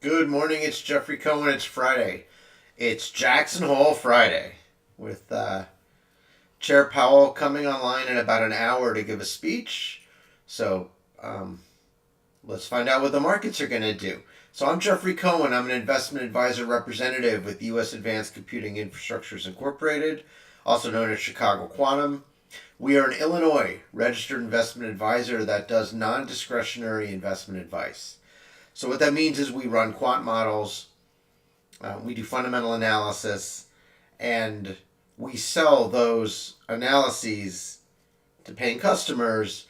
Good morning. It's Jeffrey Cohen. It's Friday. It's Jackson Hole Friday with Chair Powell coming online in about an hour to give a speech. So um, let's find out what the markets are going to do. So I'm Jeffrey Cohen. I'm an investment advisor representative with U.S. Advanced Computing Infrastructures Incorporated, also known as Chicago Quantum. We are an Illinois registered investment advisor that does non discretionary investment advice. So what that means is we run quant models, we do fundamental analysis, and we sell those analyses to paying customers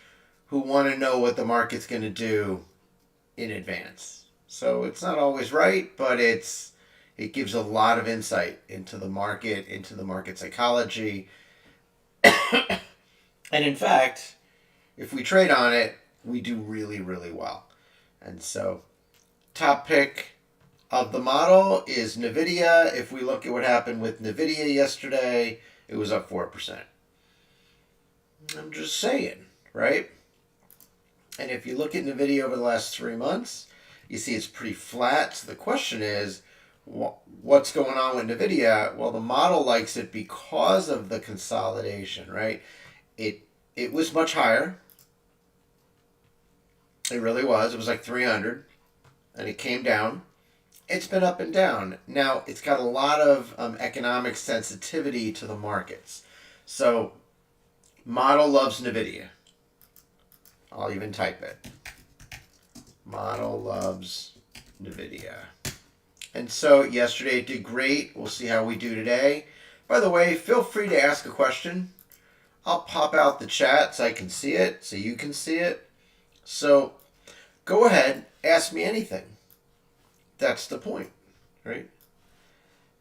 who want to know what the market's going to do in advance. So it's not always right, but it gives a lot of insight into the market psychology, and in fact, if we trade on it, we do really really well. And so, top pick of the model is NVIDIA. If we look at what happened with NVIDIA yesterday, it was up 4%. I'm just saying, right? And if you look at NVIDIA over the last 3 months, you see it's pretty flat. So the question is, what's going on with NVIDIA? Well, the model likes it because of the consolidation, right? It, it was much higher. It really was. It was like 300, and it came down. It's been up and down. Now, it's got a lot of economic sensitivity to the markets. So, model loves NVIDIA. I'll even type it. Model loves NVIDIA. And so, yesterday it did great. We'll see how we do today. By the way, feel free to ask a question. I'll pop out the chat so I can see it, so you can see it. So, go ahead, ask me anything. That's the point, right?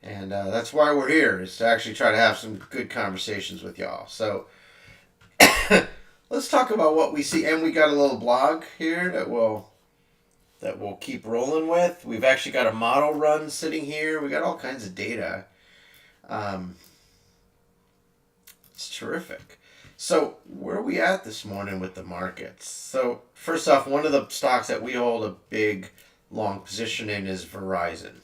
And that's why we're here, is to actually try to have some good conversations with y'all. So let's talk about what we see. And we got a little blog here that we'll keep rolling with. We've actually got a model run sitting here. We got all kinds of data. Um, it's terrific. So where are we at this morning with the markets? So first off, one of the stocks that we hold a big long position in is Verizon.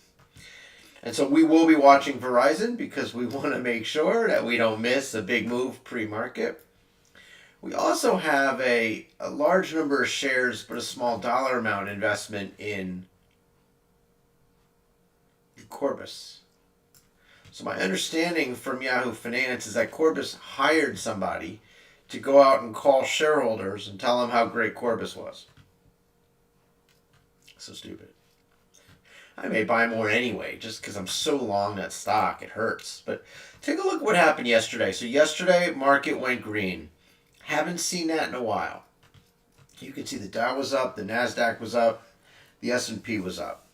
And so we will be watching Verizon because we want to make sure that we don't miss a big move pre-market. We also have a large number of shares but a small dollar amount investment in Corbis. So my understanding from Yahoo Finance is that Corbis hired somebody to go out and call shareholders and tell them how great Corbis was. So stupid. I may buy more anyway, just because I'm so long that stock. It hurts. But take a look at what happened yesterday. So yesterday, market went green. Haven't seen that in a while. You can see the Dow was up, the Nasdaq was up, the S&P was up.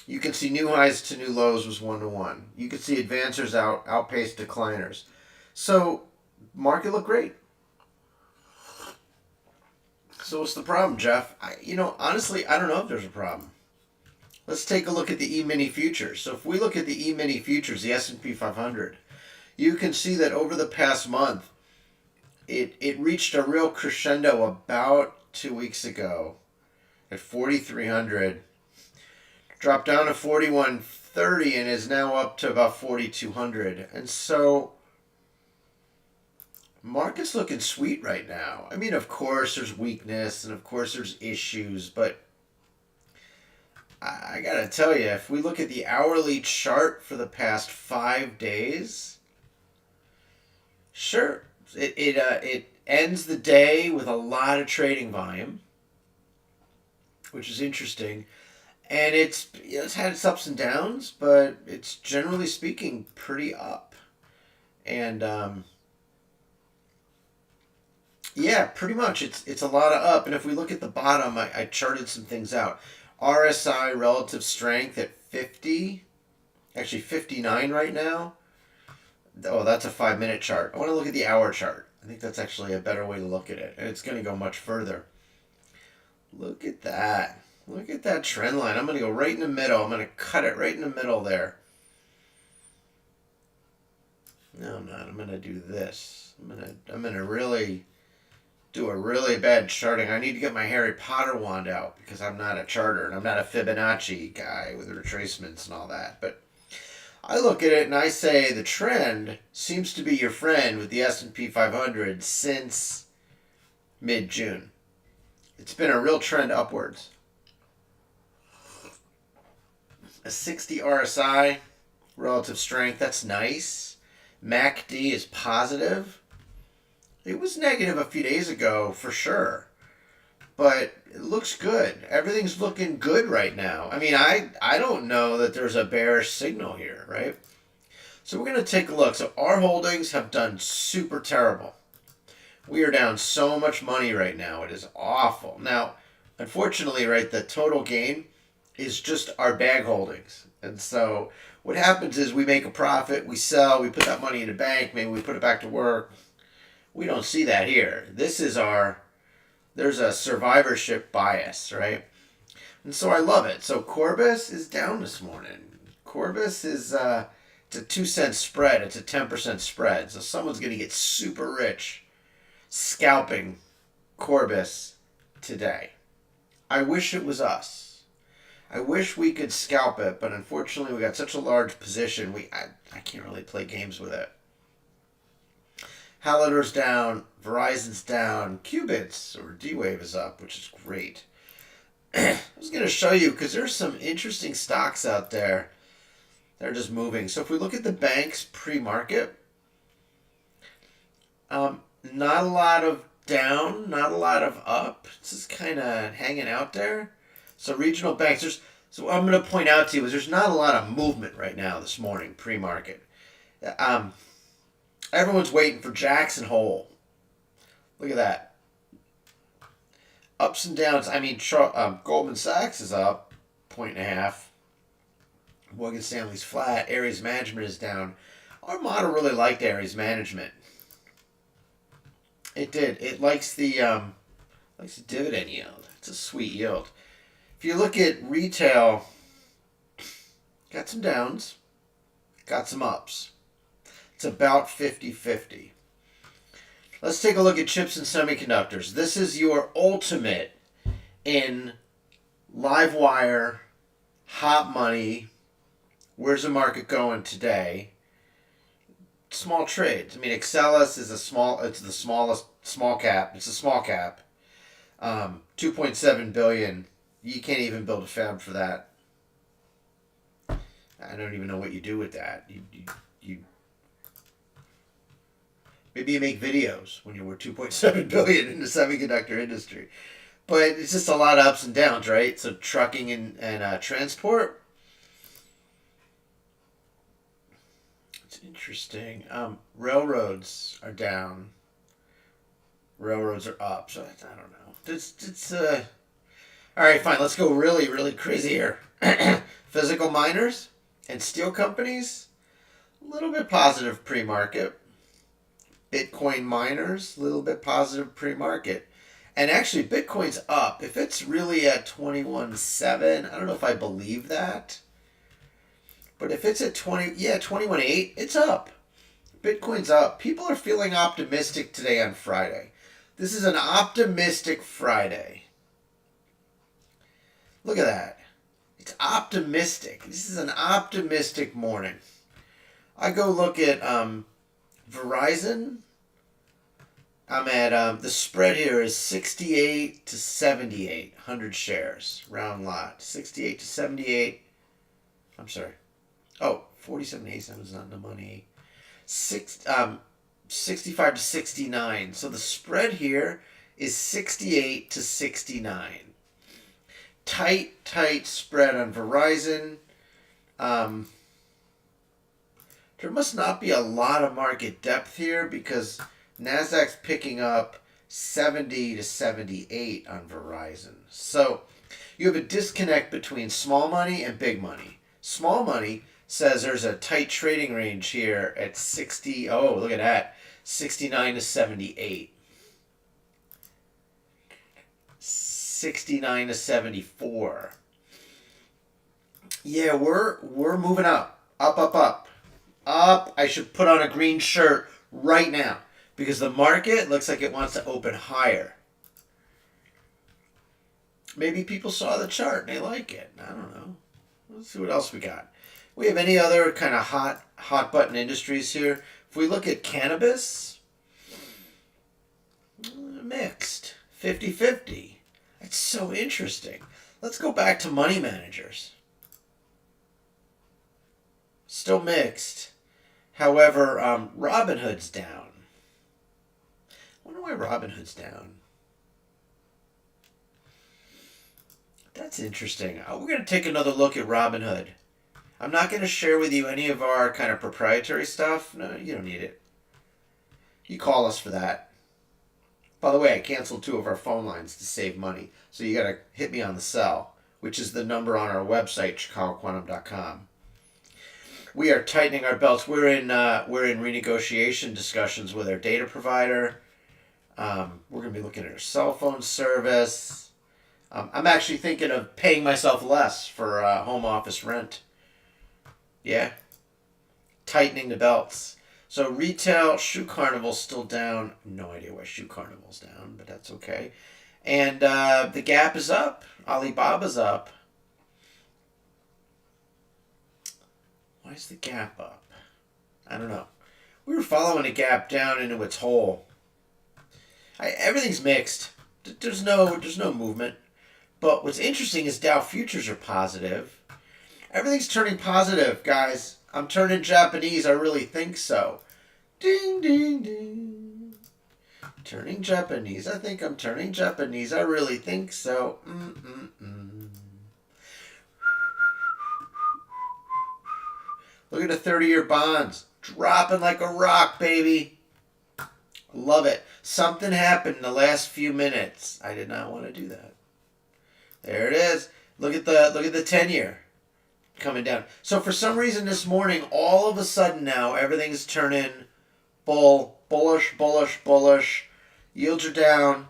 You can see new highs to new lows was 1-to-1. You can see advancers outpaced decliners. So market looked great. So what's the problem, Jeff? Honestly, I don't know if there's a problem. Let's take a look at the E-mini futures. So if we look at the E-mini futures, the S&P 500, you can see that over the past month, it reached a real crescendo about 2 weeks ago at 4,300, dropped down to 4,130, and is now up to about 4,200. And so market's looking sweet right now. I mean, of course there's weakness and of course there's issues, but I gotta tell you, if we look at the hourly chart for the past 5 days, sure, it ends the day with a lot of trading volume, which is interesting, and it's had its ups and downs, but it's generally speaking pretty up, and yeah, pretty much it's a lot of up. And if we look at the bottom, I charted some things out. RSI relative strength at 50, actually 59 right now. Oh, that's a 5 minute chart. I want to look at the hour chart. I think that's actually a better way to look at it. And it's going to go much further. Look at that. Look at that trend line. I'm going to go right in the middle. I'm going to cut it right in the middle there. No, I'm not. I'm going to do this. I'm going to really do a really bad charting. I need to get my Harry Potter wand out because I'm not a charter and I'm not a Fibonacci guy with retracements and all that. But I look at it and I say the trend seems to be your friend with the S&P 500 since mid-June. It's been a real trend upwards. A 60 RSI, relative strength, that's nice. MACD is positive. It was negative a few days ago for sure, but it looks good. Everything's looking good right now. I mean, I don't know that there's a bearish signal here, right? So we're going to take a look. So our holdings have done super terrible. We are down so much money right now. It is awful. Now, unfortunately, right, the total gain is just our bag holdings. And so what happens is we make a profit, we sell, we put that money in the bank, maybe we put it back to work. We don't see that here. This is there's a survivorship bias, right? And so I love it. So Corbis is down this morning. Corbis is, it's a 2-cent spread. It's a 10% spread. So someone's going to get super rich scalping Corbis today. I wish it was us. I wish we could scalp it, but unfortunately we got such a large position, I can't really play games with it. Halliburton's down, Verizon's down, Qubits or D-Wave is up, which is great. I was going to show you because there's some interesting stocks out there that are just moving. So if we look at the banks pre-market, not a lot of down, not a lot of up. It's just kind of hanging out there. So regional banks, so what I'm going to point out to you is there's not a lot of movement right now this morning pre-market. Everyone's waiting for Jackson Hole. Look at that. Ups and downs. I mean, Goldman Sachs is up 1.5. Morgan Stanley's flat. Ares Management is down. Our model really liked Ares Management. It did. It likes the dividend yield. It's a sweet yield. If you look at retail, got some downs, got some ups. It's about 50-50. Let's take a look at chips and semiconductors. This is your ultimate in live wire, hot money. Where's the market going today? Small trades. I mean, Excelis is it's the small cap. It's a small cap. 2.7 billion. You can't even build a fab for that. I don't even know what you do with that. You maybe you make videos when you're worth 2.7 billion in the semiconductor industry. But it's just a lot of ups and downs, right? So trucking and transport. It's interesting. Railroads are down. Railroads are up. So I don't know. All right, fine. Let's go really, really crazy here. Physical miners and steel companies, a little bit positive pre-market. Bitcoin miners, a little bit positive pre-market. And actually, Bitcoin's up. If it's really at 21.7, I don't know if I believe that. But if it's at 21.8, it's up. Bitcoin's up. People are feeling optimistic today on Friday. This is an optimistic Friday. Look at that. It's optimistic. This is an optimistic morning. I go look at Verizon. I'm at, the spread here is 68 to 78, 100 shares, round lot. 68 to 78. I'm sorry. Oh, 47.87 is not in the money. 65 to 69. So the spread here is 68 to 69. Tight spread on Verizon. There must not be a lot of market depth here because NASDAQ's picking up 70 to 78 on Verizon. So you have a disconnect between small money and big money. Small money says there's a tight trading range here at 60. Oh, look at that. 69 to 78. 69 to 74. Yeah, we're moving up. Up. I should put on a green shirt right now because the market looks like it wants to open higher. Maybe people saw the chart and they like it. I don't know. Let's see what else we got. We have any other kind of hot button industries here? If we look at cannabis, mixed, 50-50. That's so interesting. Let's go back to money managers. Still mixed. However, Robinhood's down. I wonder why Robinhood's down. That's interesting. We're going to take another look at Robinhood. I'm not going to share with you any of our kind of proprietary stuff. No, you don't need it. You call us for that. By the way, I canceled 2 of our phone lines to save money. So you got to hit me on the cell, which is the number on our website, chicagoquantum.com. We are tightening our belts. We're in renegotiation discussions with our data provider. We're going to be looking at our cell phone service. I'm actually thinking of paying myself less for home office rent. Yeah. Tightening the belts. So retail, Shoe Carnival's still down. No idea why Shoe Carnival's down, but that's okay. And the Gap is up. Alibaba's up. Why is the Gap up? I don't know. We were following a Gap down into its hole. Everything's mixed. There's no movement. But what's interesting is Dow futures are positive. Everything's turning positive, guys. I'm turning Japanese. I really think so. Ding, ding, ding. Turning Japanese. I think I'm turning Japanese. I really think so. Look at the 30-year bonds. Dropping like a rock, baby. Love it. Something happened in the last few minutes. I did not want to do that. There it is. Look at the 10-year coming down. So for some reason this morning, all of a sudden now, everything's turning bullish. Yields are down.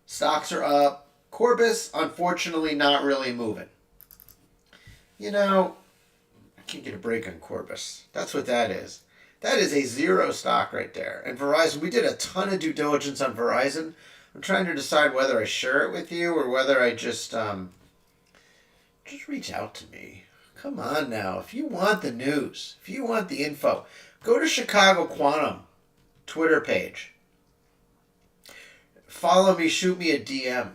Stocks are up. Corbis, unfortunately, not really moving. You know, I can't get a break on Corbis. That's what that is. That is a zero stock right there. And Verizon, we did a ton of due diligence on Verizon. I'm trying to decide whether I share it with you or whether I just reach out to me. Come on now. If you want the news, if you want the info, go to Chicago Quantum Twitter page. Follow me, shoot me a DM.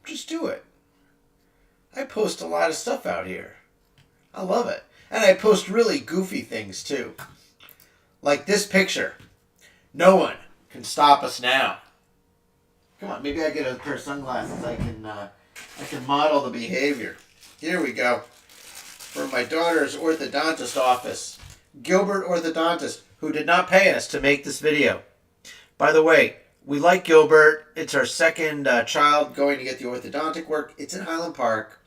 Just do it. I post a lot of stuff out here. I love it. And I post really goofy things too. Like this picture. No one can stop us now. Come on, maybe I get a pair of sunglasses. I can model the behavior. Here we go. From my daughter's orthodontist office. Gilbert Orthodontist, who did not pay us to make this video. By the way, we like Gilbert. It's our second child going to get the orthodontic work. It's in Highland Park.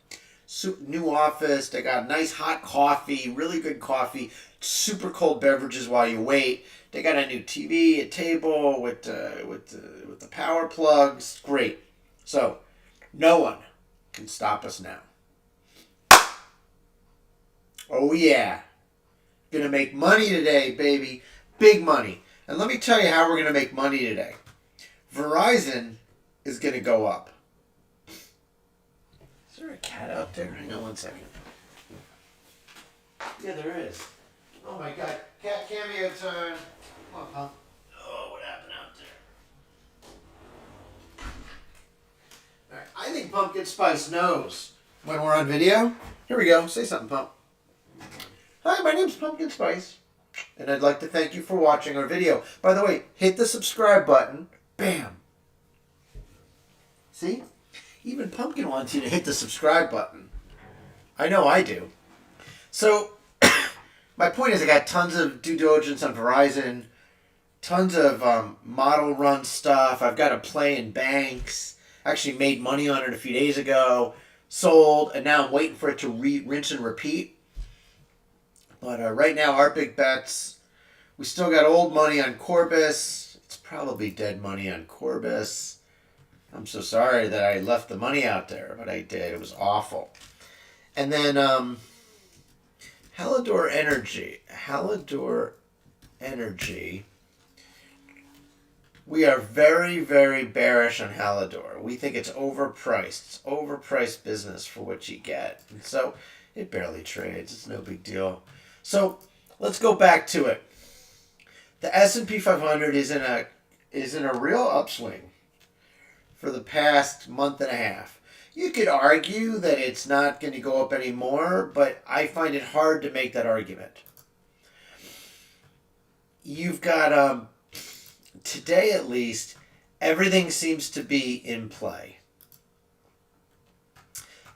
New office. They got nice hot coffee, really good coffee, super cold beverages while you wait. They got a new TV, a table with the power plugs. Great. So, no one can stop us now. Oh yeah. Gonna make money today, baby. Big money. And let me tell you how we're gonna make money today. Verizon is gonna go up. Is there a cat out there? Hang on 1 second. Yeah, there is. Oh my god. Cat cameo time. Come on, pal. Oh, what happened out there? Alright, I think Pumpkin Spice knows when we're on video. Here we go. Say something, Pump. Hi, my name's Pumpkin Spice. And I'd like to thank you for watching our video. By the way, hit the subscribe button. Bam. See? Even Pumpkin wants you to hit the subscribe button. I know I do. So, my point is I got tons of due diligence on Verizon. Tons of model run stuff. I've got a play in banks. Actually made money on it a few days ago. Sold. And now I'm waiting for it to rinse and repeat. But right now, our big bets, we still got old money on Corbis. It's probably dead money on Corbis. I'm so sorry that I left the money out there, but I did. It was awful. And then Hallador Energy. Hallador Energy. We are very, very bearish on Hallador. We think it's overpriced. It's overpriced business for what you get. And so it barely trades. It's no big deal. So let's go back to it. The S&P 500 is in a real upswing for the past month and a half. You could argue that it's not going to go up anymore, but I find it hard to make that argument. You've got today at least, everything seems to be in play.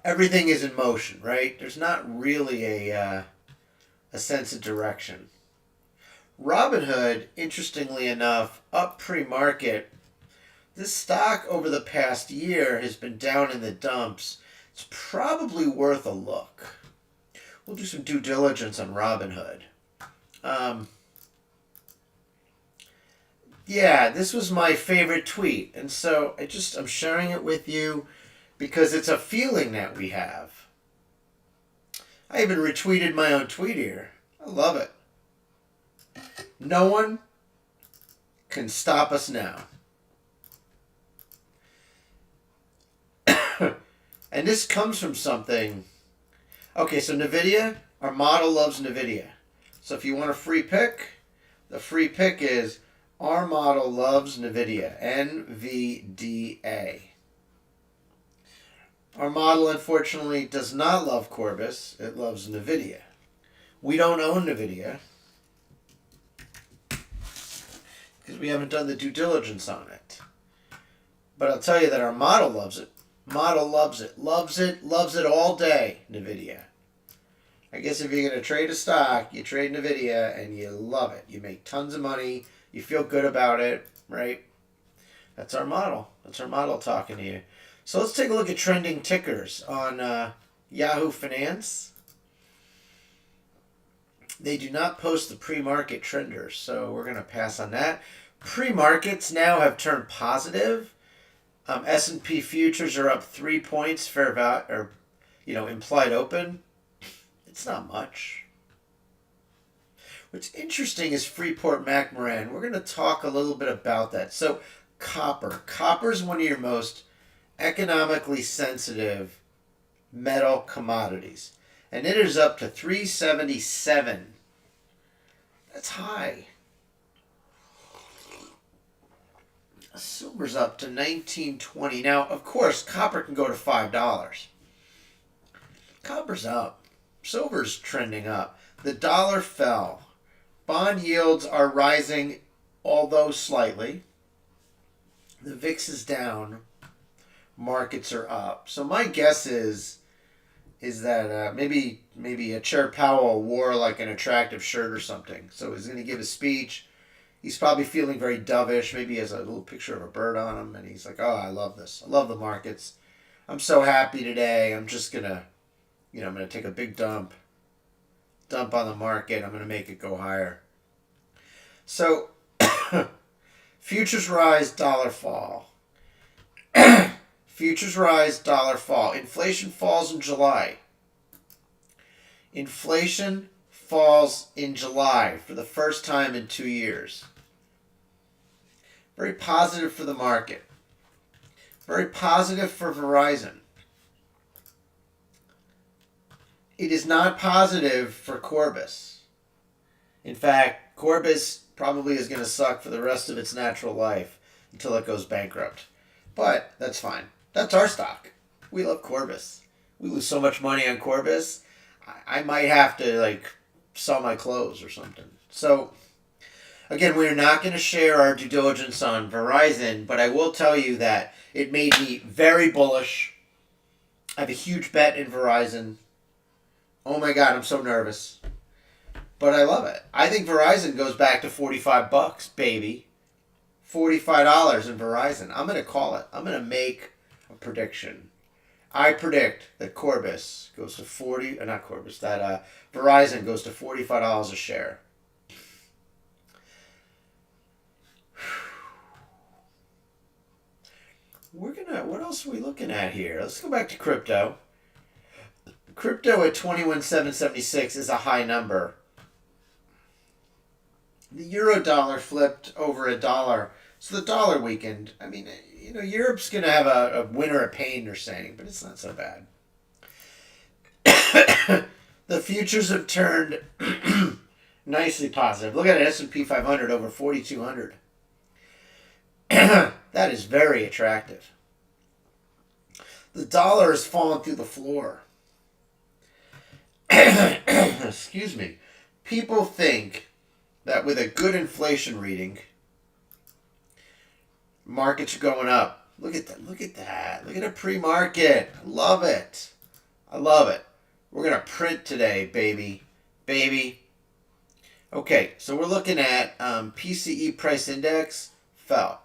Everything is in motion, right? There's not really a sense of direction. Robinhood, interestingly enough, up pre-market. This stock over the past year has been down in the dumps. It's probably worth a look. We'll do some due diligence on Robinhood. Yeah, this was my favorite tweet. And so I'm sharing it with you because it's a feeling that we have. I even retweeted my own tweet here. I love it. No one can stop us now. And this comes from something. Okay, so NVIDIA, our model loves NVIDIA. So if you want a free pick, the free pick is our model loves NVIDIA, NVDA. Our model, unfortunately, does not love Corbis. It loves NVIDIA. We don't own NVIDIA because we haven't done the due diligence on it. But I'll tell you that our model loves it. Model loves it. Loves it all day, NVIDIA. I guess if you're going to trade a stock, you trade NVIDIA and you love it. You make tons of money. You feel good about it, right? That's our model. That's our model talking to you. So let's take a look at trending tickers on Yahoo Finance. They do not post the pre-market trenders, so we're going to pass on that. Pre-markets now have turned positive. S&P futures are up 3 points, fair value, or implied open. It's not much. What's interesting is Freeport-McMoRan. We're going to talk a little bit about that. So copper. Copper is one of your most economically sensitive metal commodities. And it is up to 377. That's high. Silver's up to 1920. Now, of course, copper can go to $5. Copper's up. Silver's trending up. The dollar fell. Bond yields are rising, although slightly. The VIX is down. Markets are up. So my guess is that maybe Chair Powell wore like an attractive shirt or something. So he's going to give a speech. He's probably feeling very dovish. Maybe he has a little picture of a bird on him, and he's like, "Oh, I love this. I love the markets. I'm so happy today. I'm just gonna, I'm gonna take a big dump on the market. I'm gonna make it go higher." So, futures rise, dollar fall. Futures rise, dollar fall. Inflation falls in July. Inflation falls in July for the first time in 2 years. Very positive for the market. Very positive for Verizon. It is not positive for Corbis. In fact, Corbis probably is going to suck for the rest of its natural life until it goes bankrupt. But that's fine. That's our stock. We love Corbis. We lose so much money on Corbis, I might have to sell my clothes or something. So, again, we're not going to share our due diligence on Verizon, but I will tell you that it made me very bullish. I have a huge bet in Verizon. Oh my God, I'm so nervous. But I love it. I think Verizon goes back to $45, baby. $45 in Verizon. I'm going to call it. I'm going to make a prediction. I predict that Verizon goes to $45 a share. What else are we looking at here? Let's go back to crypto. Crypto at 21,776 is a high number. The euro dollar flipped over $1 So the dollar weakened. I mean, Europe's going to have a winter of pain, they're saying, but it's not so bad. The futures have turned nicely positive. Look at it, S&P 500 over 4,200. That is very attractive. The dollar has fallen through the floor. Excuse me. People think that with a good inflation reading, markets are going up. Look at that. Look at that. Look at a pre-market. I love it. I love it. We're going to print today, baby. Baby. Okay, so we're looking at PCE price index fell.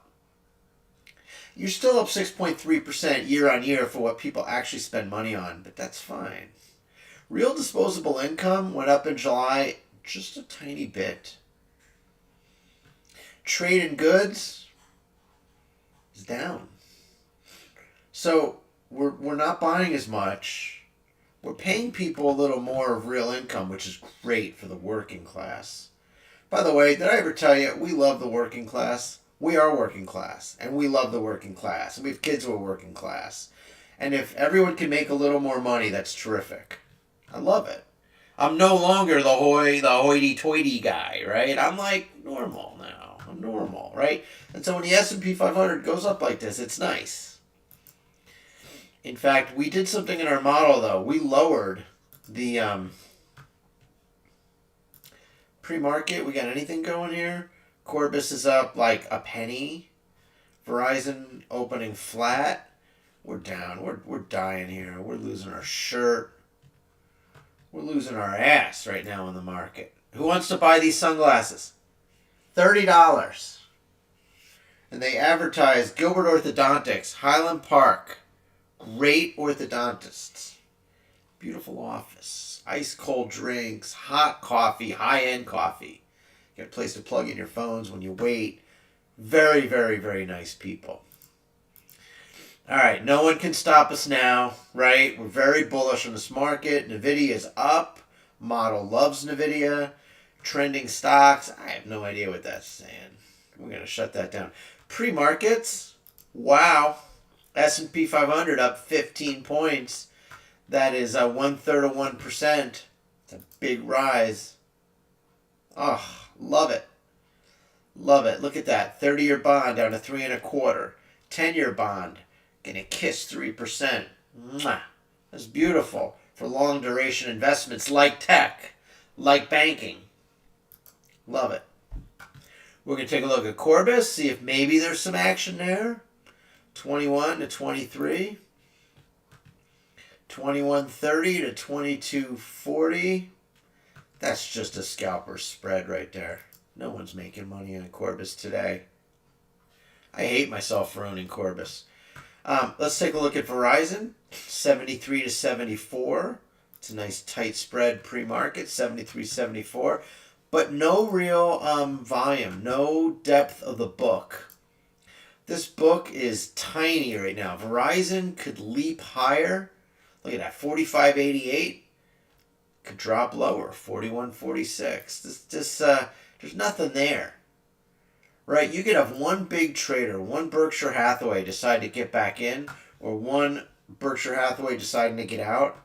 You're still up 6.3% year on year for what people actually spend money on, but that's fine. Real disposable income went up in July just a tiny bit. Trade in goods is down. So we're not buying as much. We're paying people a little more of real income, which is great for the working class. By the way, did I ever tell you, we love the working class? We are working class, and we love the working class. And we have kids who are working class. And if everyone can make a little more money, that's terrific. I love it. I'm no longer the hoity-toity guy, right? I'm like normal now. I'm normal, right? And so when the S&P 500 goes up like this, it's nice. In fact, we did something in our model, though. We lowered the pre-market. We got anything going here? Corbis is up like a penny. Verizon opening flat. We're down. We're dying here. We're losing our shirt. We're losing our ass right now in the market. Who wants to buy these sunglasses? $30. And they advertise Gilbert Orthodontics, Highland Park. Great orthodontists. Beautiful office. Ice cold drinks. Hot coffee. High-end coffee. You got a place to plug in your phones when you wait. Very, very, very nice people. All right. No one can stop us now, right? We're very bullish on this market. NVIDIA is up. Model loves NVIDIA. Trending stocks. I have no idea what that's saying. We're going to shut that down. Pre-markets. Wow. S&P 500 up 15 points. That is 1/3 of 1%. It's a big rise. Oh, love it. Love it. Look at that. 30-year bond down to 3 1/4. 10-year bond gonna kiss 3%. Mwah. That's beautiful for long duration investments like tech, like banking. Love it. We're gonna take a look at Corbis, see if maybe there's some action there. 21 to 23, 21.30 to 22.40. That's just a scalper spread right there. No one's making money on Corbis today. I hate myself for owning Corbis. Let's take a look at Verizon, 73 to 74. It's a nice tight spread pre-market, 73.74. But no real volume, no depth of the book. This book is tiny right now. Verizon could leap higher. Look at that, 45.88. Could drop lower, 41.46. There's nothing there. Right? You could have one big trader, one Berkshire Hathaway decide to get back in, or one Berkshire Hathaway deciding to get out,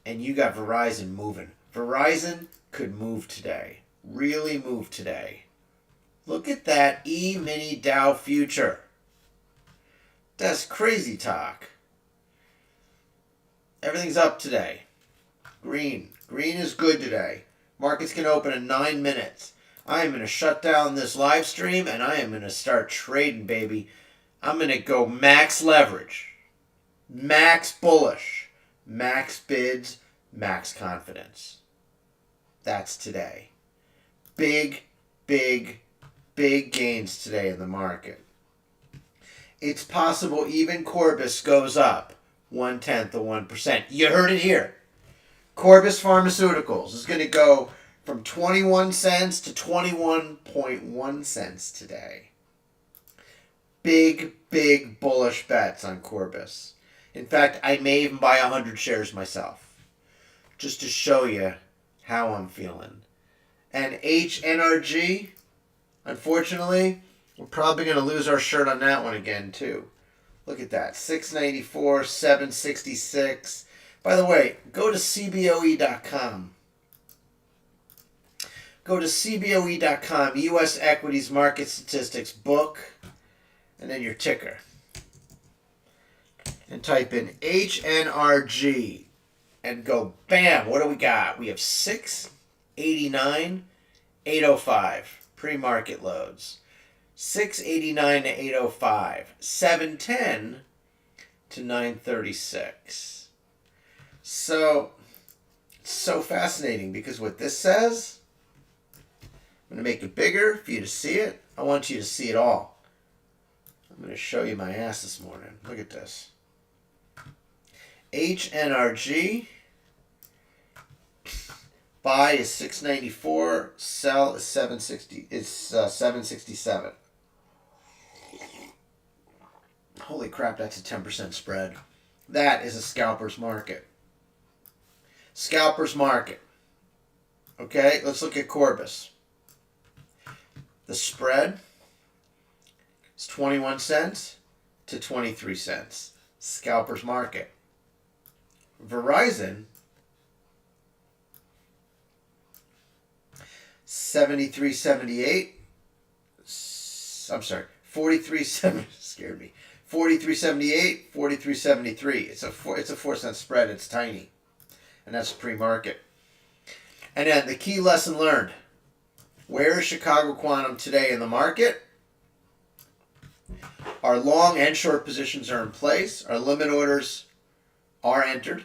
and you got Verizon moving. Verizon could move today. Really move today. Look at that E-mini Dow future. That's crazy talk. Everything's up today. Green. Green is good today. Markets can open in 9 minutes. I am going to shut down this live stream and I am going to start trading, baby. I'm going to go max leverage, max bullish, max bids, max confidence. That's today. Big, big, big gains today in the market. It's possible even Corbis goes up 1/10 of 1%. You heard it here. Corbis Pharmaceuticals is going to go from 21 cents to 21.1 cents today. Big, big bullish bets on Corbis. In fact, I may even buy 100 shares myself, just to show you how I'm feeling. And HNRG, unfortunately, We're probably going to lose our shirt on that one again, too. Look at that. 694, 766. By the way, go to cboe.com. Go to cboe.com, U.S. Equities Market Statistics book, and then your ticker. And type in HNRG and go, bam, what do we got? We have 689, 805 pre-market loads. 689 to 805, 710 to 936. So, it's so fascinating because what this says, I'm going to make it bigger for you to see it. I want you to see it all. I'm going to show you my ass this morning. Look at this. HNRG. Buy is 694. Sell is 760. It's 767. Holy crap! That's a 10% spread. That is a scalper's market. Scalper's market. Okay, let's look at Corbis. The spread is 21 cents to 23 cents. Scalper's market. Verizon, 73.78. I'm sorry, 43.7 scared me. 43.78, 43.73. It's a 4-cent spread. It's tiny, and that's pre-market. And then the key lesson learned: where is Chicago Quantum today in the market? Our long and short positions are in place. Our limit orders are entered.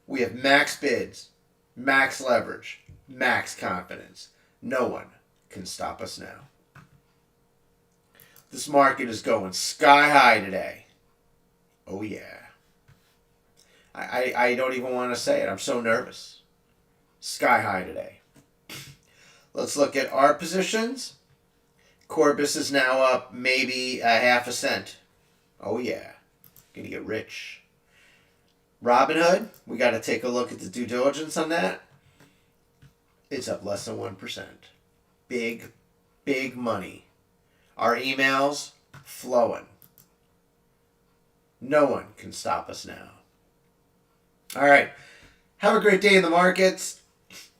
We have max bids, max leverage, max confidence. No one can stop us now. This market is going sky high today. Oh yeah. I don't even want to say it. I'm so nervous. Sky high today. Let's look at our positions. Corbis is now up maybe a half a cent. Oh yeah. Gonna get rich. Robinhood, we got to take a look at the due diligence on that. It's up less than 1%. Big, big money. Our emails flowing. No one can stop us now. All right. Have a great day in the markets.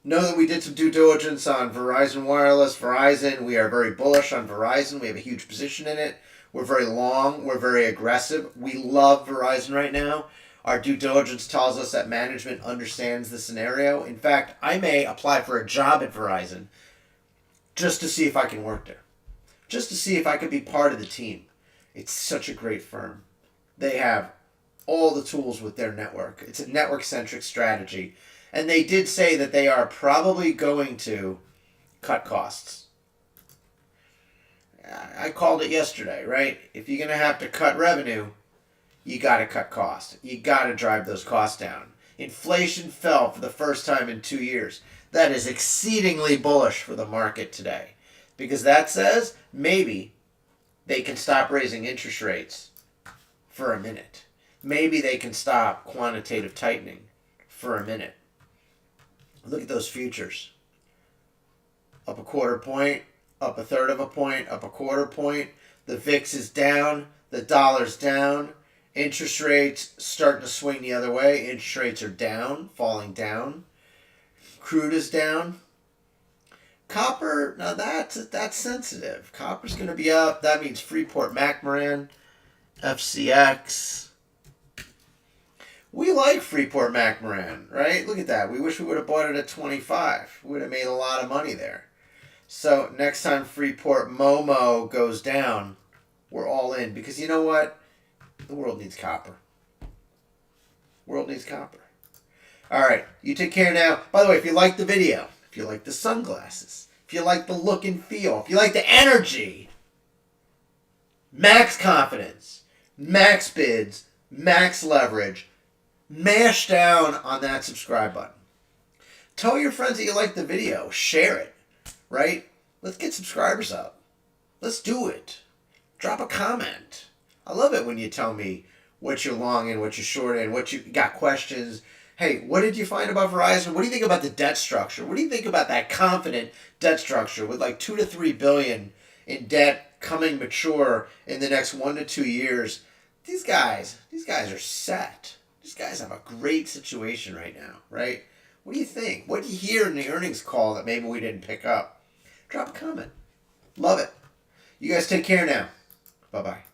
Know that we did some due diligence on Verizon Wireless. Verizon, we are very bullish on Verizon. We have a huge position in it. We're very long. We're very aggressive. We love Verizon right now. Our due diligence tells us that management understands the scenario. In fact, I may apply for a job at Verizon just to see if I can work there. Just to see if I could be part of the team. It's such a great firm. They have all the tools with their network. It's a network-centric strategy. And they did say that they are probably going to cut costs. I called it yesterday, right? If you're going to have to cut revenue, you got to cut costs. You got to drive those costs down. Inflation fell for the first time in 2 years. That is exceedingly bullish for the market today. Because that says maybe they can stop raising interest rates for a minute. Maybe they can stop quantitative tightening for a minute. Look at those futures. Up a quarter point, up a third of a point, up a quarter point. The VIX is down. The dollar's down. Interest rates starting to swing the other way. Interest rates are down, falling down. Crude is down. Copper, now that's sensitive. Copper's going to be up. That means Freeport-McMoRan, FCX. We like Freeport-McMoRan, right? Look at that. We wish we would have bought it at 25. We would have made a lot of money there. So next time Freeport-MoMo goes down, we're all in. Because you know what? The world needs copper. World needs copper. All right. You take care now. By the way, if you like the video, if you like the sunglasses, if you like the look and feel, if you like the energy, max confidence, max bids, max leverage, mash down on that subscribe button. Tell your friends that you like the video. Share it, right? Let's get subscribers up. Let's do it. Drop a comment. I love it when you tell me what you're long in, what you're short in, what you got questions. Hey, what did you find about Verizon? What do you think about the debt structure? What do you think about that confident debt structure with like $2 to $3 billion in debt coming mature in the next 1 to 2 years, these guys are set. These guys have a great situation right now, right? What do you think? What do you hear in the earnings call that maybe we didn't pick up? Drop a comment. Love it. You guys take care now. Bye-bye.